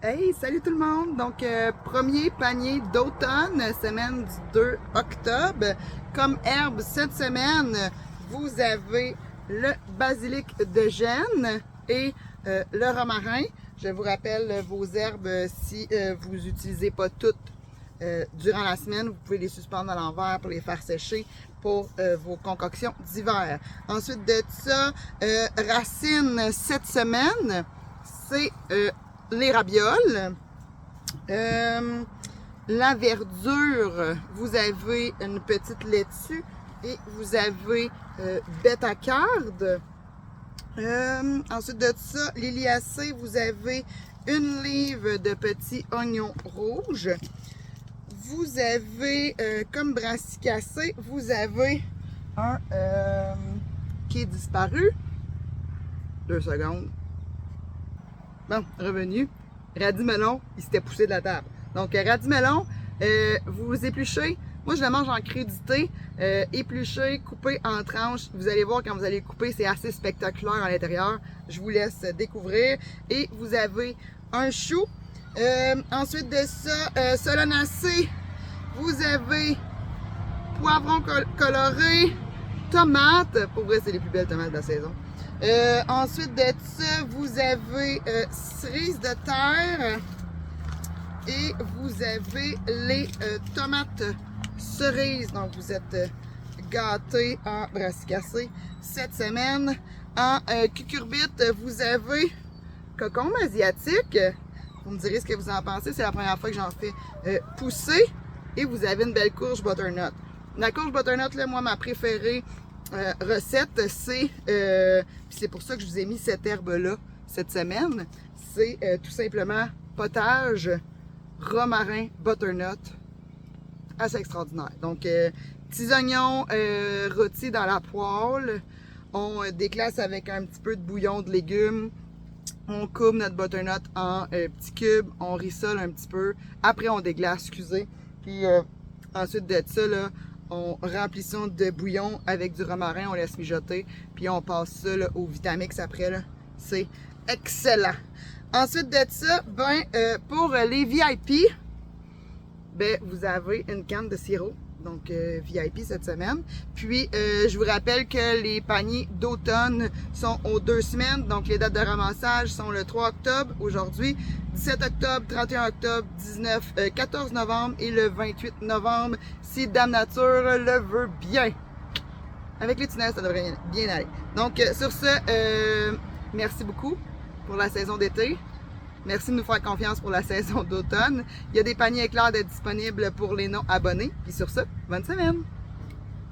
Hey, salut tout le monde! Donc, premier panier d'automne, semaine du 2 octobre. Comme herbe cette semaine, vous avez le basilic de Gênes et le romarin. Je vous rappelle vos herbes, si vous n'utilisez pas toutes durant la semaine, vous pouvez les suspendre à l'envers pour les faire sécher pour vos concoctions d'hiver. Ensuite de ça, racines cette semaine, c'est les ravioles. La verdure, vous avez une petite laitue et vous avez bête à carde. Ensuite de ça, liliacées, vous avez une livre de petits oignons rouges. Vous avez, comme brassicacée, vous avez un qui est disparu. 2 secondes. Bon, revenu. Radis melon, il s'était poussé de la table. Donc, radis melon, vous épluchez. Moi, je le mange en crudité. Épluché, coupé en tranches. Vous allez voir quand vous allez couper, c'est assez spectaculaire à l'intérieur. Je vous laisse découvrir. Et vous avez un chou. Ensuite de ça, solanacée, vous avez poivron coloré, tomates. Pour vrai, c'est les plus belles tomates de la saison. Ensuite de ça, vous avez cerises de terre et vous avez les tomates cerises. Donc, vous êtes gâtés en brassicacée cette semaine. En cucurbite, vous avez cocombe asiatique. Vous me direz ce que vous en pensez. C'est la première fois que j'en fais pousser. Et vous avez une belle courge butternut. La courge butternut, là, moi, ma préférée recette, c'est pour ça que je vous ai mis cette herbe-là cette semaine. C'est tout simplement potage, romarin, butternut. Assez extraordinaire. Donc, petits oignons rôtis dans la poêle. On déclasse avec un petit peu de bouillon de légumes. On coupe notre butternut en petits cubes. On rissole un petit peu. Après, on déglace, excusez. Puis, ensuite de ça, là, on remplit ça de bouillon avec du romarin, on laisse mijoter, puis on passe ça là, au Vitamix après. C'est excellent. Ensuite de ça, pour les VIP, vous avez une canne de sirop, donc VIP cette semaine. Puis, je vous rappelle que les paniers d'automne sont aux 2 semaines, donc les dates de ramassage sont le 3 octobre aujourd'hui, 17 octobre, 31 octobre, 14 novembre et le 28 novembre, si Dame Nature le veut bien. Avec les tunnels, ça devrait bien aller. Donc, sur ce, merci beaucoup pour la saison d'été. Merci de nous faire confiance pour la saison d'automne. Il y a des paniers éclairs d'être disponibles pour les non-abonnés. Puis sur ce, bonne semaine!